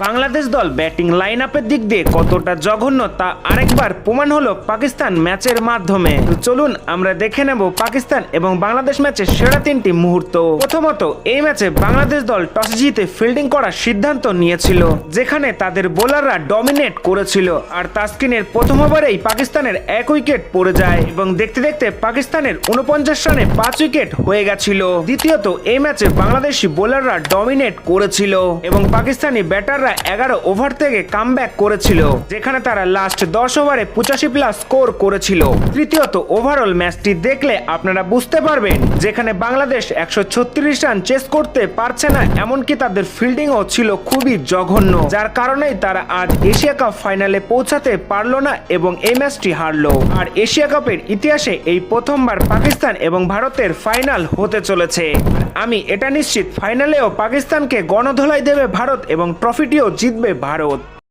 বাংলাদেশ দল batting line আপের দিক দিয়ে কতটা জঘন্য তা আরেকবার প্রমাণ হলো পাকিস্তান ম্যাচের মাধ্যমে। তো চলুন আমরা দেখে নেব পাকিস্তান এবং বাংলাদেশ ম্যাচের সেরা 3টি মুহূর্ত। প্রথমত, এই ম্যাচে বাংলাদেশ দল টস জিতে ফিল্ডিং করার সিদ্ধান্ত নিয়েছিল, যেখানে তাদের বোলাররা ডমিনেট করেছিল। আর তাসকিনের প্রথম ওভারেই পাকিস্তানের 1 উইকেট পড়ে যায় এবং দেখতে দেখতে পাকিস্তানের 49 রানে 5 উইকেট হয়ে গেছিল। দ্বিতীয়ত, এই ম্যাচে বাংলাদেশি বোলাররা ডমিনেট করেছিল এবং পাকিস্তানি ব্যাটাররা 11 ওভার থেকে কামব্যাক করেছিল, যেখানে তারা লাস্ট 10 ওভারে 85+ স্কোর করেছিল। তৃতীয়ত, ওভারঅল ম্যাচটি দেখলে আপনারা বুঝতে পারবেন যেখানে বাংলাদেশ 136 রান চেস করতে পারছে না, এমনকি তাদের ফিল্ডিংও ছিল খুবই জঘন্য, যার কারণেই তারা আজ এশিয়া কাপ ফাইনালে পৌঁছাতে পারলো না এবং এই ম্যাচটি হারলো। আর এশিয়া কাপের ইতিহাসে এই প্রথমবার পাকিস্তান এবং ভারতের ফাইনাল হতে চলেছে। আমি এটা নিশ্চিত, ফাইনালেও পাকিস্তানকে গণধোলাই দেবে ভারত এবং ট্রফিটিও জিতবে ভারত।